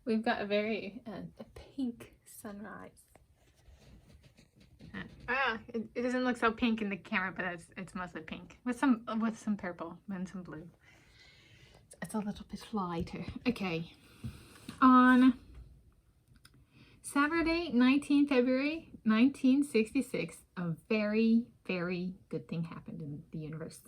We've got a very a pink sunrise. It doesn't look so pink in the camera, but it's mostly pink with some purple and some blue. It's a little bit lighter. Okay, on Saturday, 19 February 1966, a very, very good thing happened in the universe.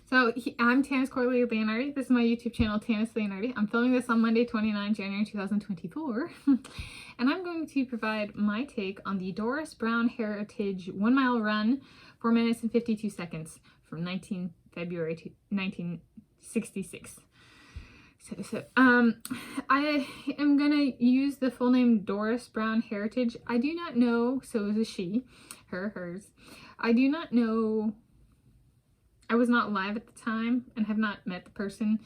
So I'm Tanis Coralee Leonhardi. This is my YouTube channel, Tanis Leonhardi. I'm filming this on Monday, 29 January 2024. And I'm going to provide my take on the Doris Brown Heritage 1 mile run, 4 minutes and 52 seconds from 19 February to 1966. I am going to use the full name Doris Brown Heritage. I do not know, so it was a she, her, hers. I do not know, I was not live at the time and have not met the person,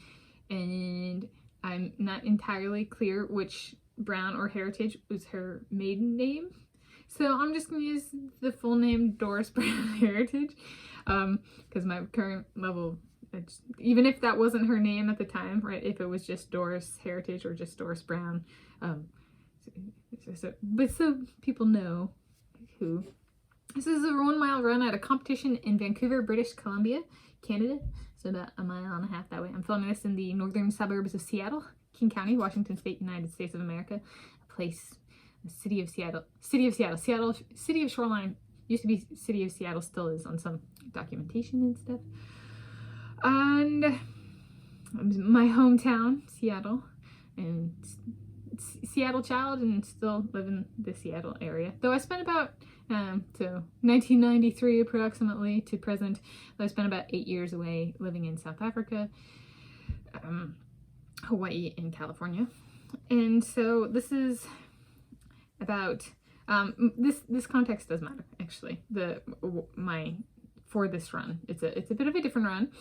and I'm not entirely clear which Brown or Heritage was her maiden name. So I'm just going to use the full name Doris Brown Heritage, because my current level, even if that wasn't her name at the time, right, if it was just Doris Heritage or just Doris Brown, but so people know who. This is a 1 mile run at a competition in Vancouver, British Columbia, Canada, so about a mile and a half that way. I'm filming this in the northern suburbs of Seattle, King County, Washington State, United States of America, a place, the city of Seattle, city of Shoreline, used to be city of Seattle, still is on some documentation and stuff. And my hometown, Seattle, and Seattle child, and still live in the Seattle area. Though I spent about, so 1993 approximately to present, I spent about 8 years away living in South Africa, Hawaii, and California. And so this is about, this context does matter, actually, for this run. It's a bit of a different run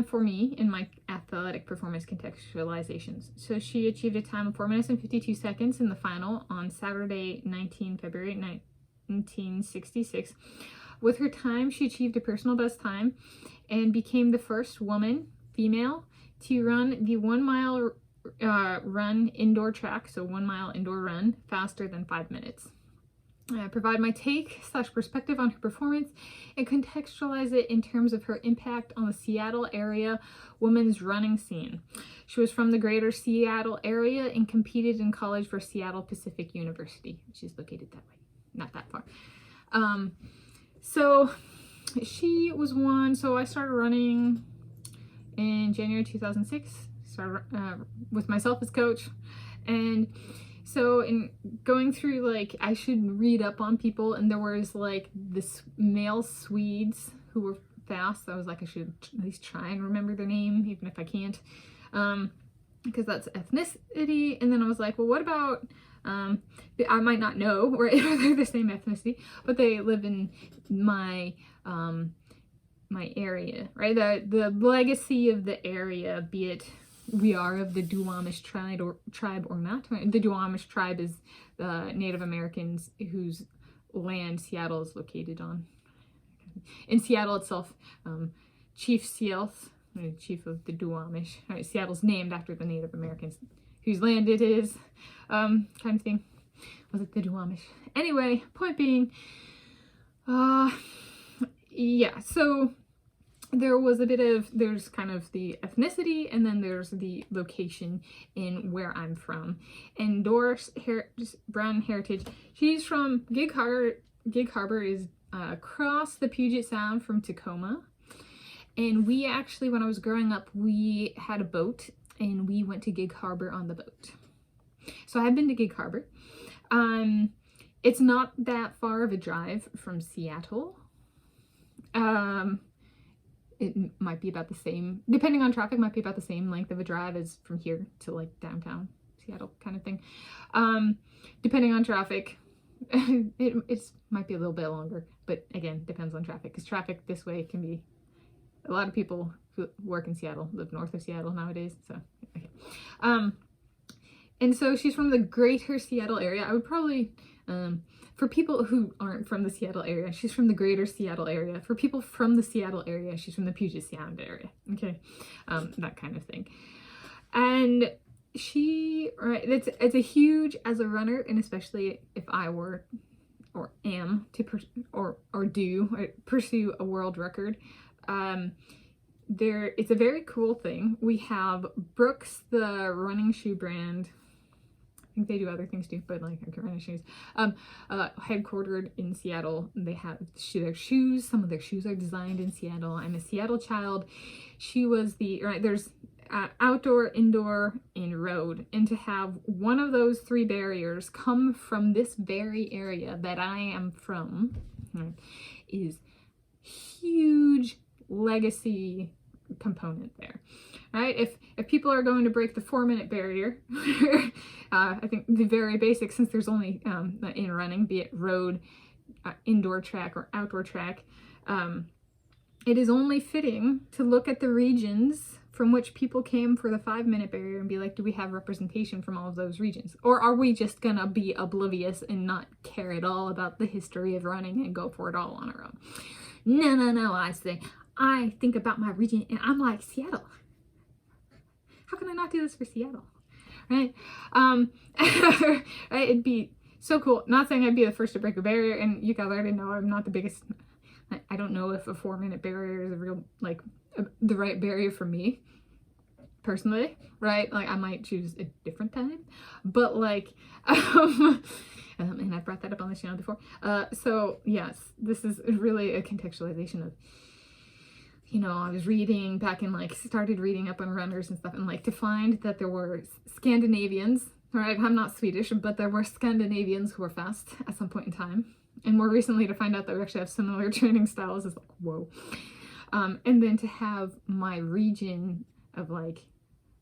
for me in my athletic performance contextualizations. So she achieved a time of 4 minutes and 52 seconds in the final on Saturday, 19 February 1966. With her time, she achieved a personal best time and became the first woman, female, to run the 1 mile run indoor track, so 1 mile indoor run, faster than 5 minutes. Provide my take / perspective on her performance and contextualize it in terms of her impact on the Seattle area women's running scene. She was from the greater Seattle area and competed in college for Seattle Pacific University, which is located that way, not that far. So she was one, so I started running in January 2006, started with myself as coach. And so in going through, like, I should read up on people, and there was like this male Swedes who were fast. I was like, I should at least try and remember their name, even if I can't, because that's ethnicity. And then I was like, well, what about, I might not know, or they're the same ethnicity, but they live in my my area, right? The legacy of the area, be it we are of the Duwamish tribe or not. The Duwamish tribe is the Native Americans whose land Seattle is located on. In Seattle itself, Chief Sealth, chief of the Duwamish, right, Seattle's named after the Native Americans whose land it is, kind of thing. Was it the Duwamish? Anyway, point being, yeah, so there was a bit of, there's kind of the ethnicity, and then there's the location in where I'm from. And Doris Brown Heritage, she's from Gig Harbor. Gig Harbor is across the Puget Sound from Tacoma. And we actually, when I was growing up, we had a boat, and we went to Gig Harbor on the boat. So I've been to Gig Harbor. It's not that far of a drive from Seattle. It might be about the same, depending on traffic, might be about the same length of a drive as from here to like downtown Seattle kind of thing. Depending on traffic, it might be a little bit longer, but again, depends on traffic, because traffic this way can be, a lot of people who work in Seattle live north of Seattle nowadays, so okay. And so she's from the greater Seattle area. I would probably, for people who aren't from the Seattle area, she's from the greater Seattle area. For people from the Seattle area, she's from the Puget Sound area. Okay, that kind of thing. And she right, it's a huge as a runner, and especially if I were or am to pursue a world record. It's a very cool thing. We have Brooks, the running shoe brand. I think they do other things too, but like running shoes. Headquartered in Seattle. They have their shoes. Some of their shoes are designed in Seattle. I'm a Seattle child. She was there's outdoor, indoor, and road. And to have one of those three barriers come from this very area that I am from, right, is huge legacy component there, right? If people are going to break the 4-minute barrier, I think the very basic, since there's only in running, be it road, indoor track, or outdoor track, it is only fitting to look at the regions from which people came for the 5-minute barrier and be like, do we have representation from all of those regions? Or are we just gonna be oblivious and not care at all about the history of running and go for it all on our own? No, I think about my region and I'm like, Seattle. How can I not do this for Seattle? Right? Right? It'd be so cool. Not saying I'd be the first to break a barrier, and you guys already know I'm not the biggest. I don't know if a 4-minute barrier is a real, like, the right barrier for me personally, right? Like, I might choose a different time, but like, and I've brought that up on the channel before. So yes, this is really a contextualization of, you know, I was reading back and like started reading up on runners and stuff, and like to find that there were Scandinavians, right? I'm not Swedish, but there were Scandinavians who were fast at some point in time. And more recently to find out that we actually have similar training styles is like, whoa. And then to have my region of like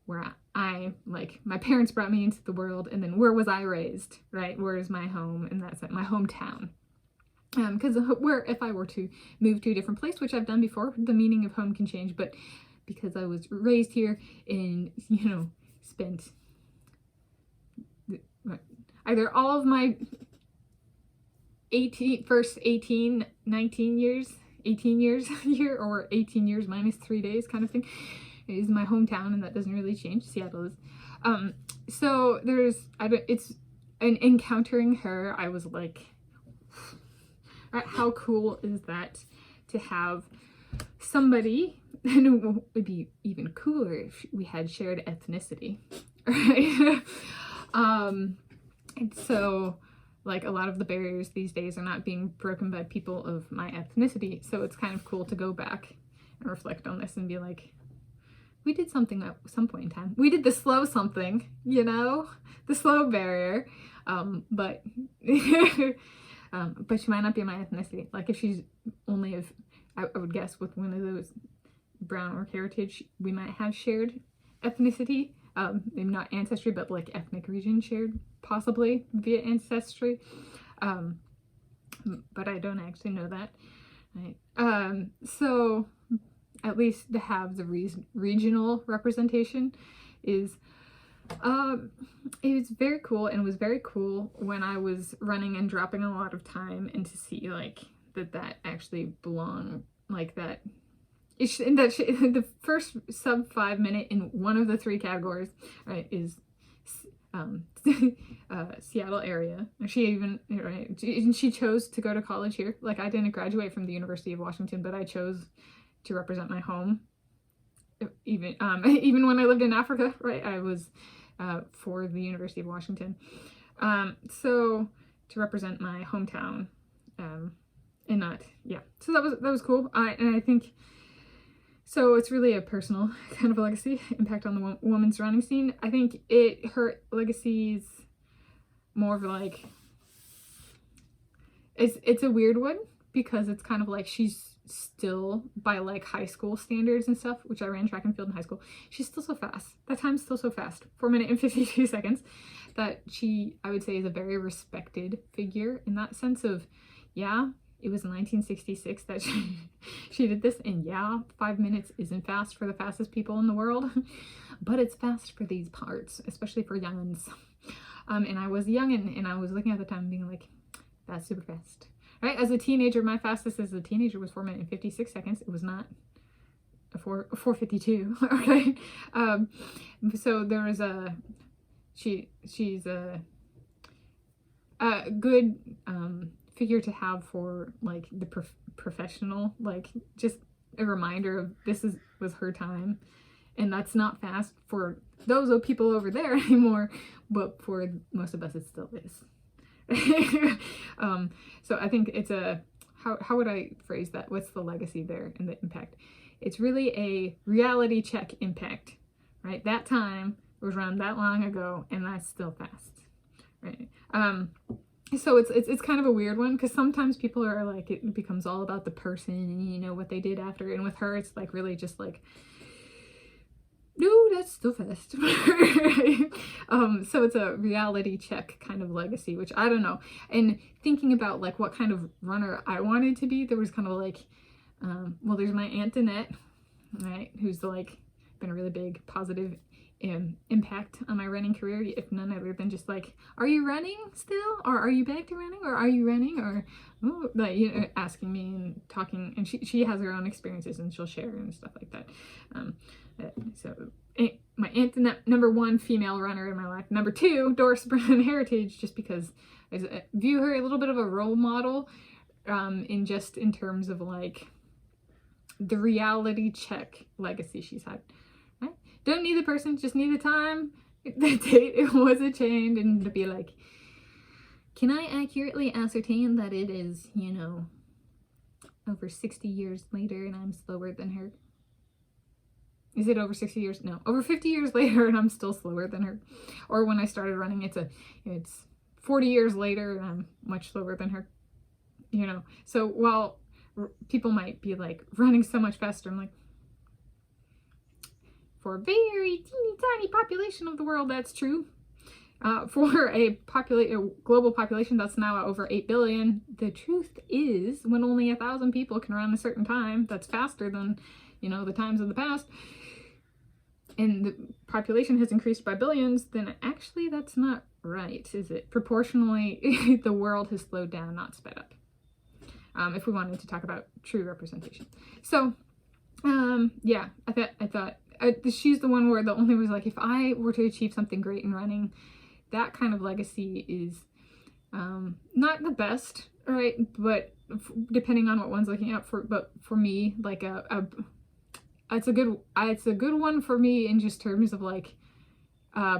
where I like my parents brought me into the world, and then where was I raised, right? Where is my home? And that's like my hometown. Because if I were to move to a different place, which I've done before, the meaning of home can change, but because I was raised here and, you know, spent either all of my 18 years here, or 18 years minus 3 days kind of thing, is my hometown, and that doesn't really change. Seattle is. So it's an encountering her, I was like, how cool is that to have somebody, and it would be even cooler if we had shared ethnicity, right? And so, like, a lot of the barriers these days are not being broken by people of my ethnicity, so it's kind of cool to go back and reflect on this and be like, we did something at some point in time. We did the slow something, you know? The slow barrier. But she might not be my ethnicity. Like, if she's only of, I would guess with one of those Brown or Heritage, we might have shared ethnicity. Maybe not ancestry, but like ethnic region shared, possibly via ancestry. But I don't actually know that. Right? So at least to have the regional representation is, it was very cool, and it was very cool when I was running and dropping a lot of time, and to see like that actually belonged, like that. The first sub 5 minute in one of the 3 categories, right, is Seattle area. She even, right, she chose to go to college here. Like, I didn't graduate from the University of Washington, but I chose to represent my home. Even when I lived in Africa, right, I was for the University of Washington. So to represent my hometown, and not, yeah. So that was cool. And I think. So it's really a personal kind of a legacy impact on the women's running scene. I think her legacy's more of like, it's a weird one, because it's kind of like she's still, by like high school standards and stuff, which I ran track and field in high school, she's still so fast. That time's still so fast, 4 minutes and 52 seconds, that she, I would say, is a very respected figure in that sense of, yeah, it was 1966 that she did this, and yeah, 5 minutes isn't fast for the fastest people in the world, but it's fast for these parts, especially for youngins. And I was young, and I was looking at the time and being like, that's super fast. Right? As a teenager, my fastest as a teenager was 4 minutes and 56 seconds. It was not a 4:52. Okay. So there was she's a good figure to have for like the professional, like just a reminder of was her time, and that's not fast for those people over there anymore, but for most of us it still is. So I think it's how would I phrase that? What's the legacy there and the impact? It's really a reality check impact, right? That time was around that long ago, and that's still fast, right? So it's kind of a weird one, because sometimes people are like, it becomes all about the person and, you know, what they did after, and with her it's like really just like, no, that's still fast. So it's a reality check kind of legacy, which I don't know. And thinking about like what kind of runner I wanted to be, there was kind of like, well, there's my Aunt Annette, right, who's like been a really big positive impact on my running career, if none other than just like, are you running still, or are you back to running, or are you running, or like, you know, asking me and talking, and she has her own experiences and she'll share and stuff like that. So my Aunt Annette, number one female runner in my life. Number two, Doris Brown Heritage, just because I view her a little bit of a role model, in terms of like the reality check legacy she's had. Right? Don't need the person, just need the time, the date it was attained, and to be like, can I accurately ascertain that it is, you know, over 60 years later and I'm slower than her? Is it over 60 years? No, over 50 years later and I'm still slower than her. Or when I started running, it's 40 years later and I'm much slower than her, you know? So while people might be like running so much faster, I'm like, for a very teeny tiny population of the world, that's true. For a global population that's now over 8 billion, the truth is, when only 1,000 people can run a certain time, that's faster than, you know, the times of the past, and the population has increased by billions, then actually that's not right, is it? Proportionally, the world has slowed down, not sped up. If we wanted to talk about true representation. So, yeah, I thought she's the one where the only was like, if I were to achieve something great in running, that kind of legacy is not the best, right? But depending on what one's looking at for, but for me, like it's a good one for me in just terms of like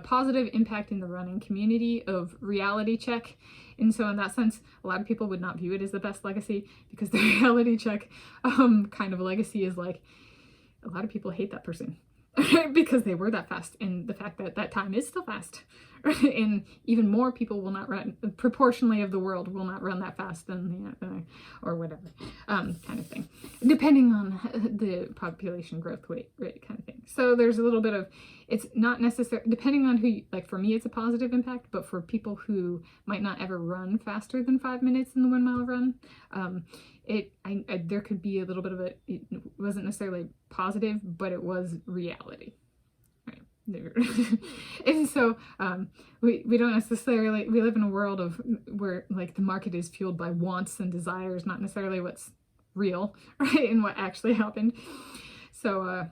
positive impact in the running community of reality check. And so in that sense, a lot of people would not view it as the best legacy, because the reality check kind of legacy is like, a lot of people hate that person because they were that fast, and the fact that that time is still fast, and even more people will not run, proportionally of the world will not run that fast than or whatever, kind of thing, depending on the population growth rate kind of thing. So there's a little bit of, it's not necessary, depending on who you, like for me it's a positive impact, but for people who might not ever run faster than 5 minutes in the 1 mile run, there could be a little bit of it wasn't necessarily positive, but it was reality, right? And so we don't necessarily, we live in a world of where like the market is fueled by wants and desires, not necessarily what's real, right, and what actually happened. So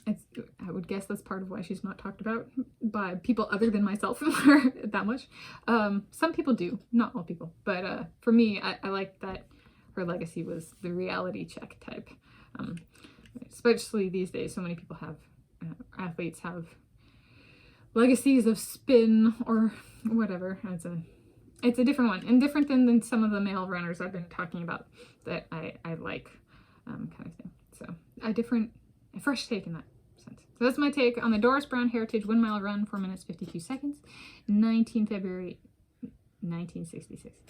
I would guess that's part of why she's not talked about by people other than myself that much. Some people do, not all people, but for me, I like that her legacy was the reality check type. Especially these days, so many people have, athletes have legacies of spin or whatever. It's a different one, and different than some of the male runners I've been talking about that I like, kind of thing. So a fresh take in that sense. So that's my take on the Doris Brown Heritage 1 mile run, 4 minutes 52 seconds, 19 February 1966.